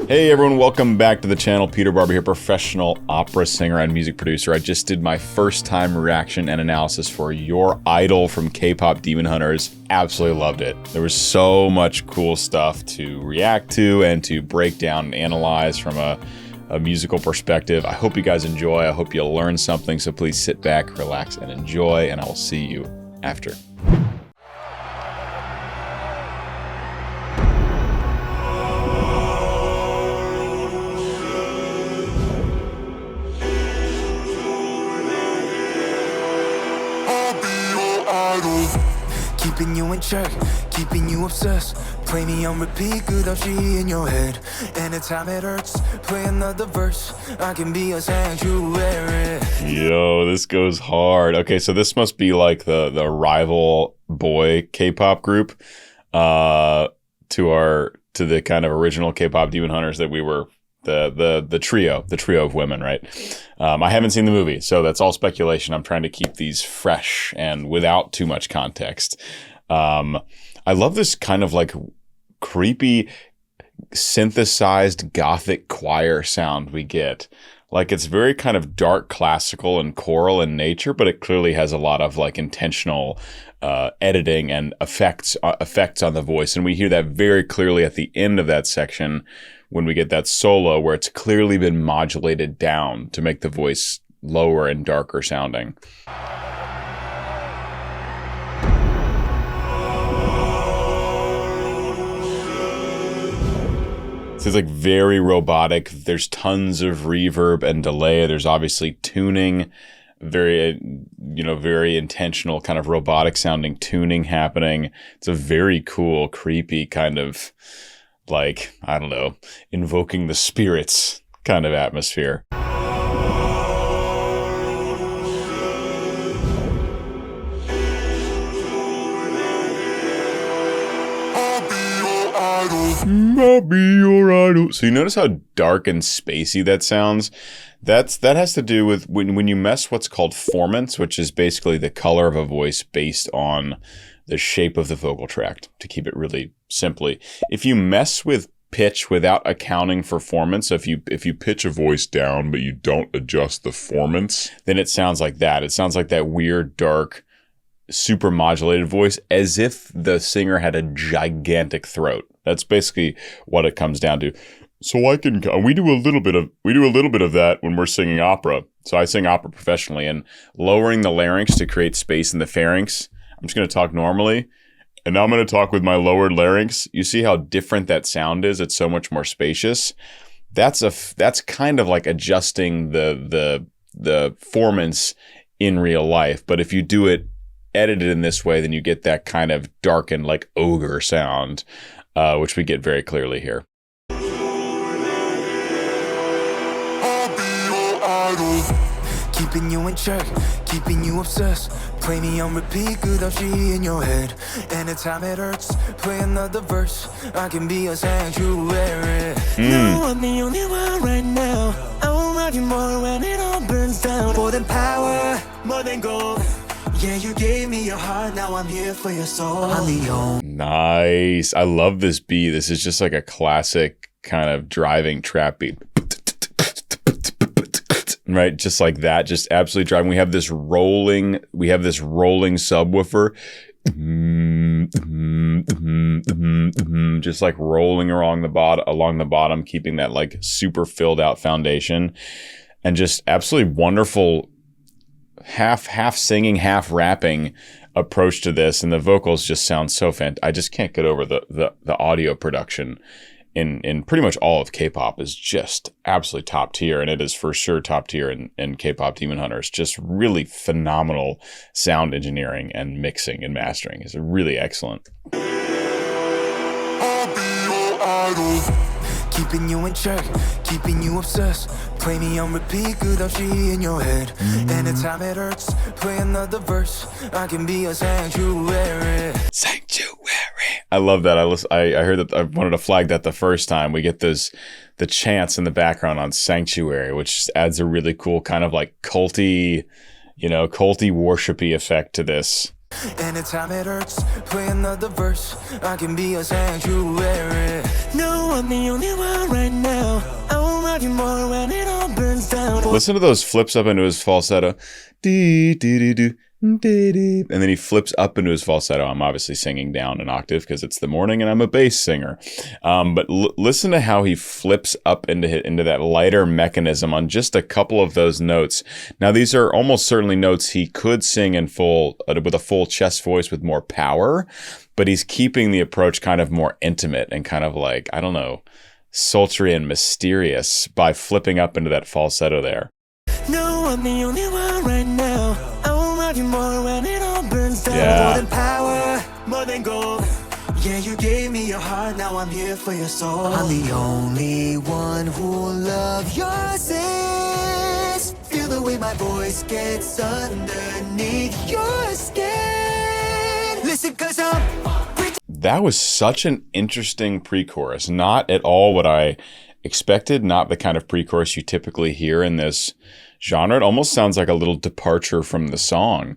Hey everyone, welcome back to the channel. Peter Barber here, professional opera singer and music producer. I just did my first time reaction and analysis for Your Idol from K-Pop Demon Hunters. Absolutely loved it. There was so much cool stuff to react to and to break down and analyze from a musical perspective. I hope you guys enjoy. I hope you'll learn something. So please sit back, relax, and enjoy, and I will see you after. Keeping you in check, keeping you obsessed. Play me on repeat, good she in your head. Anytime it hurts, play another verse. I can be a sanctuary. Yo, this goes hard. Okay, so this must be like the rival boy K-pop group to the kind of original K-pop Demon Hunters that we were the trio of women, right? I haven't seen the movie, so that's all speculation. I'm trying to keep these fresh and without too much context. I love this kind of like creepy synthesized gothic choir sound we get. Like it's very kind of dark classical and choral in nature, but it clearly has a lot of like intentional editing and effects on the voice. And we hear that very clearly at the end of that section when we get that solo where it's clearly been modulated down to make the voice lower and darker sounding. So it's like very robotic. There's tons of reverb and delay. There's obviously tuning, very intentional kind of robotic sounding tuning happening. It's a very cool, creepy kind of like, I don't know, invoking the spirits kind of atmosphere. I'll be your idol. So you notice how dark and spacey that sounds? That has to do with when you mess what's called formants, which is basically the color of a voice based on the shape of the vocal tract, to keep it really simply. If you mess with pitch without accounting for formants, so if you pitch a voice down but you don't adjust the formants, then it sounds like that. It sounds like that weird, dark, super modulated voice, as if the singer had a gigantic throat. That's basically what it comes down to. So we do a little bit of that when we're singing opera. So I sing opera professionally, and lowering the larynx to create space in the pharynx. I'm just going to talk normally, and now I'm going to talk with my lowered larynx. You see how different that sound is? It's so much more spacious. That's kind of like adjusting the formants in real life. But if you do it edited in this way, then you get that kind of darkened, like ogre sound, which we get very clearly here. Keeping you in check, keeping you obsessed. Play me on repeat, good she in your head. Anytime it hurts, play another verse. I can be a sanctuary. No, I'm the only one right now. I will rock you more when it all burns down. More than power, more than gold. Yeah, you gave me your heart, now I'm here for your soul. I'm the only. Nice. I love this beat. This is just like a classic kind of driving trap beat. Right, just like that, just absolutely driving. We have this rolling subwoofer, just like rolling along the bottom, keeping that like super filled out foundation, and just absolutely wonderful half singing, half rapping approach to this. And the vocals just sound so fantastic. I just can't get over the audio production in pretty much all of K-pop is just absolutely top tier, and it is for sure top tier in K-pop Demon Hunters. Just really phenomenal sound engineering and mixing and mastering. It's really excellent. I'll be your idol. Keeping you in check, keeping you obsessed. Play me on repeat, good she in your head. Anytime it hurts, play another verse. I can be a sanctuary. Sanctuary. I love that. I heard that. I wanted to flag that the first time. We get the chants in the background on Sanctuary, which adds a really cool kind of like culty worshipy effect to this. Anytime it hurts, play another verse. I can be a sanctuary. No, I'm the only one right now. Listen to those flips up into his falsetto. Dee, dee, dee, dee, dee, dee. And then he flips up into his falsetto. I'm obviously singing down an octave because it's the morning and I'm a bass singer. But listen to how he flips up into that lighter mechanism on just a couple of those notes. Now, these are almost certainly notes he could sing in full with a full chest voice with more power, but he's keeping the approach kind of more intimate and kind of like, I don't know, sultry and mysterious by flipping up into that falsetto there. No, I'm the only one right now. I will love you more when it all burns down. Yeah. More than power, more than gold. Yeah, you gave me your heart, now I'm here for your soul. I'm the only one who'll love your sins. Feel the way my voice gets underneath your skin. Listen, 'cause that was such an interesting pre-chorus. Not at all what I expected, not the kind of pre-chorus you typically hear in this genre. It almost sounds like a little departure from the song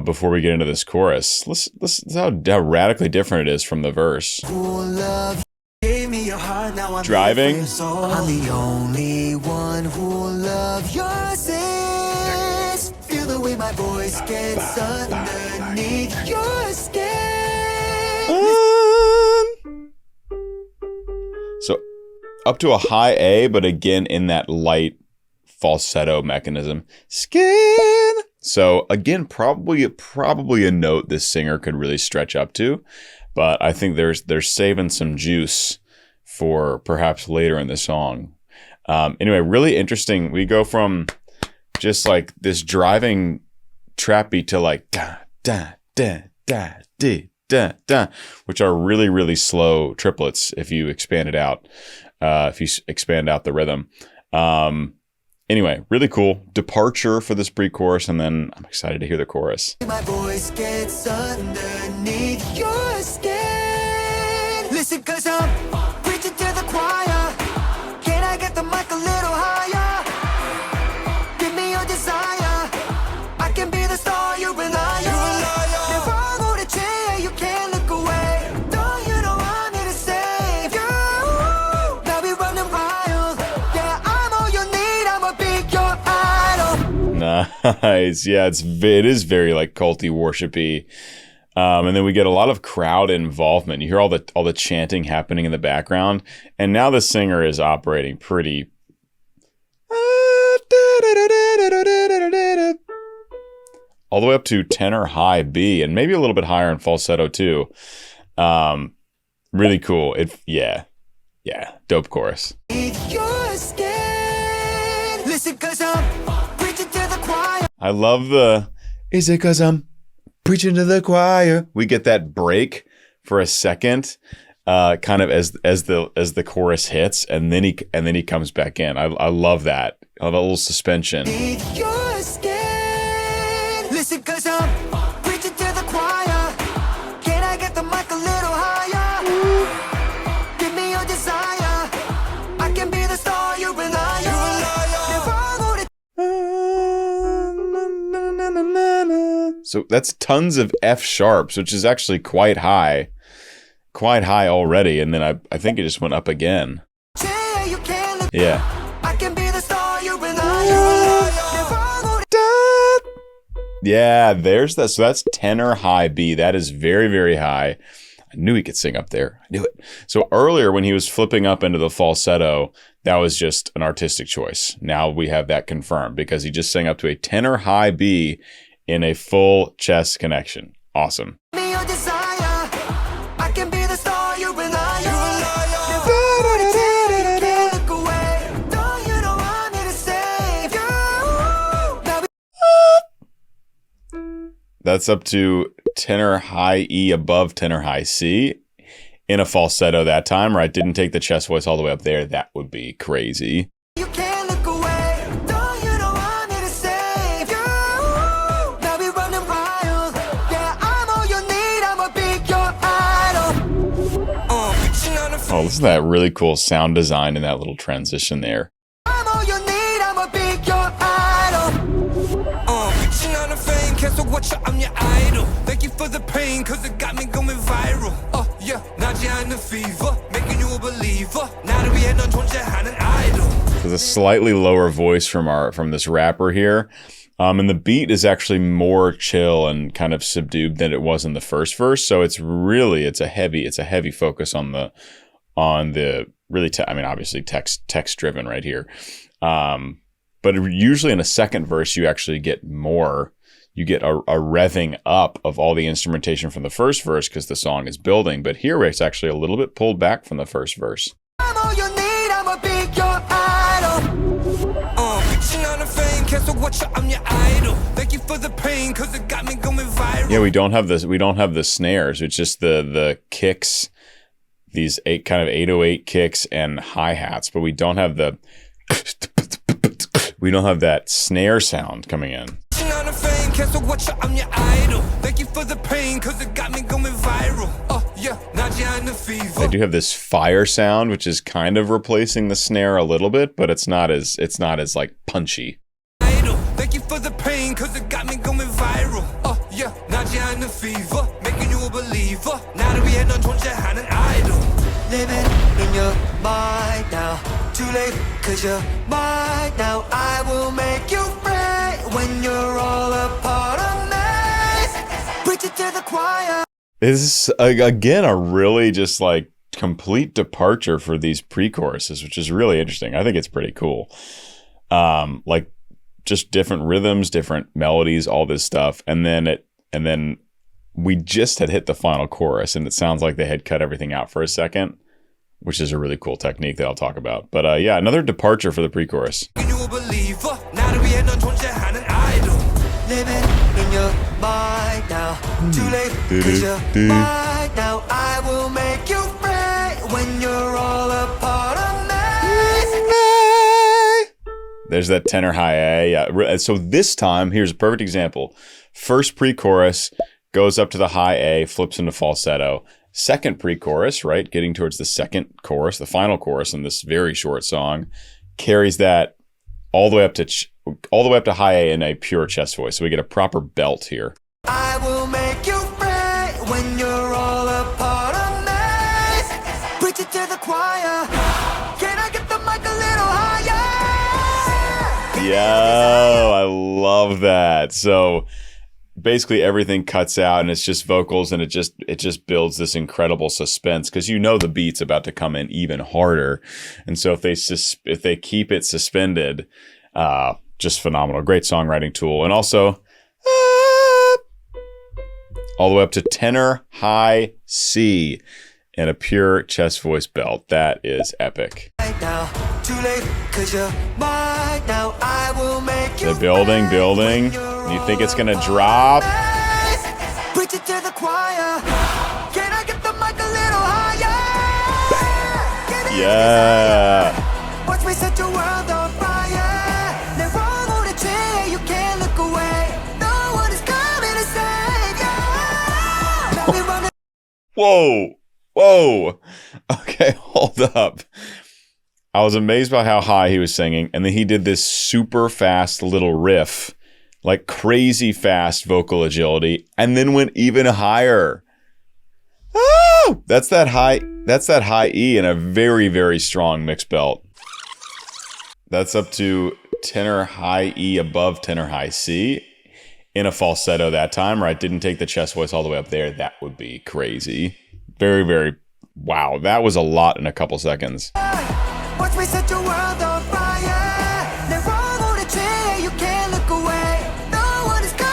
before we get into this chorus. Listen how radically different it is from the verse. Driving. I'm the only one who'll love your sins. Feel the way my voice gets underneath your skin. So up to a high A, but again in that light falsetto mechanism. Skin. So again, probably a note this singer could really stretch up to, but I think they're saving some juice for perhaps later in the song. Anyway, really interesting. We go from just like this driving trap beat to like da da da da da da da, which are really, really slow triplets if you expand it out. If you expand out the rhythm. Anyway, really cool departure for this pre-chorus, and then I'm excited to hear the chorus. My voice gets underneath your skin. Listen, 'cause I'm preaching to the choir. Can I get the mic a little higher? Give me your desire. I can be the star you rely on. Never go to jail, you can't look away. Don't you know I'm here to save you? Now we running wild. Yeah, I'm all you need. I'ma be your idol. Nice. Yeah, it is very like culty worshipy. And then we get a lot of crowd involvement. You hear all the chanting happening in the background, and now the singer is operating pretty all the way up to tenor high B, and maybe a little bit higher in falsetto too. Really cool. Yeah, dope chorus. I love is it 'cause I'm preaching to the choir? We get that break for a second, kind of as the chorus hits, and then he comes back in. I love that. I love a little suspension. Listen, 'cause I'm preaching to the choir. Can I get the mic a little higher? Give me your desire. I can be the star you rely on. So that's tons of F sharps, which is actually quite high already. And then I think it just went up again. Yeah. I can be the star you rely on. Yeah, there's that. So that's tenor high B. That is very, very high. I knew he could sing up there. I knew it. So earlier when he was flipping up into the falsetto, that was just an artistic choice. Now we have that confirmed because he just sang up to a tenor high B in a full chest connection. Awesome. That's up to tenor high E above tenor high C in a falsetto that time, or I didn't take the chest voice all the way up there. That would be crazy. You can't look away. Don't you know I'm here to save you? Now we running wild. Yeah, I'm all you need. I'ma be your idol. Oh, listen to that really cool sound design in that little transition there. I'm all you need. I'ma be your idol. Cancel what I'm your idol. Thank you for the pain, cause it got me going viral. Oh yeah, now I'm the fever, making you a believer. Now that we had no 존재하는 idol. a slightly lower voice from this rapper here. And the beat is actually more chill and kind of subdued than it was in the first verse. So it's a heavy focus on the really, obviously text driven right here. But usually in a second verse, you actually get more. You get a revving up of all the instrumentation from the first verse because the song is building. But here it's actually a little bit pulled back from the first verse. I'm all you need, I'ma be your idol. Bitching on the fame, cancel what I'm your idol. Thank you for the pain, cause it got me going viral. Yeah, we don't have the snares. It's just the kicks, these 808 kicks and hi-hats, but we don't have that snare sound coming in. Cancel what I'm your idol. Thank you for the pain, cause it got me going viral. They do have this fire sound, which is kind of replacing the snare a little bit, but it's not as like punchy. Idol. Thank you for the pain, cause it got me going viral. 나지않는 fever, making you a believer. 나를 위해 넌 존재하는 idol. Living in your mind now. Too late, cause you're mine now. I will make you free when you're all a part of me. Preach it to the choir. This is, again, a really just like complete departure for these pre-choruses, which is really interesting. I think it's pretty cool. Like just different rhythms, different melodies, all this stuff. And then we just had hit the final chorus and it sounds like they had cut everything out for a second, which is a really cool technique that I'll talk about. But yeah, another departure for the pre-chorus. Living in your mind now. Too late, cause you're mine now. I will make you free when you're all a part of me. There's that tenor high A. Yeah. So this time, here's a perfect example. First pre-chorus goes up to the high A, flips into falsetto. Second pre-chorus, right, getting towards the second chorus, the final chorus in this very short song, carries that all the way up to high A in a pure chest voice. So we get a proper belt here. I will make you free when you're all a part of me. Preach it to the choir. Can I get the mic a little higher? Yo, I love that. So basically everything cuts out and it's just vocals and it just builds this incredible suspense because you know the beat's about to come in even harder. And so if they keep it suspended, just phenomenal. Great songwriting tool. And also all the way up to tenor high C in a pure chest voice belt. That is epic. The building. You think it's gonna drop? Preach it to the choir. Can I get the mic a little higher? Yeah. Watch me set your world on fire. Never on a chair, you can't look away. No one is coming to save you. Now we running. Whoa. Okay, hold up. I was amazed by how high he was singing, and then he did this super fast little riff. Like crazy fast vocal agility, and then went even higher. Oh, that's that high E in a very, very strong mixed belt. That's up to tenor high E above tenor high C in a falsetto that time, right? Didn't take the chest voice all the way up there. That would be crazy. Very, very, wow. That was a lot in a couple seconds. Watch me set your world on fire. Never on a chair, you can't look away. No one is come.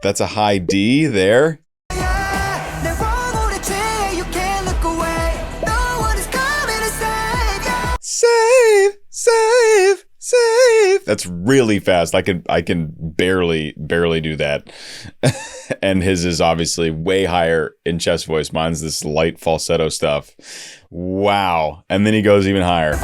That's a high D there. Save. That's really fast. I can barely do that. And his is obviously way higher in chest voice. Mine's this light falsetto stuff. Wow. And then he goes even higher.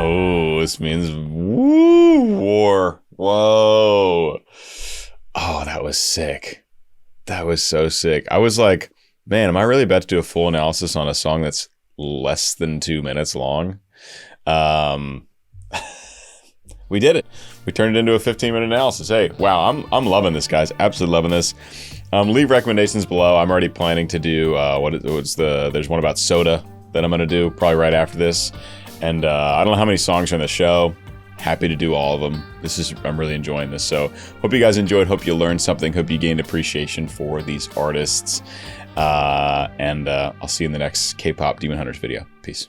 Oh, this means war. Whoa. Oh, that was sick. That was so sick. I was like, man, am I really about to do a full analysis on a song that's less than 2 minutes long. We did it. We turned it into a 15-minute analysis. Hey, wow, I'm loving this, guys. Absolutely loving this. Leave recommendations below. I'm already planning to do there's one about soda that I'm going to do probably right after this. And I don't know how many songs are in the show. Happy to do all of them. I'm really enjoying this. So hope you guys enjoyed. Hope you learned something. Hope you gained appreciation for these artists. And I'll see you in the next K-pop Demon Hunters video. Peace.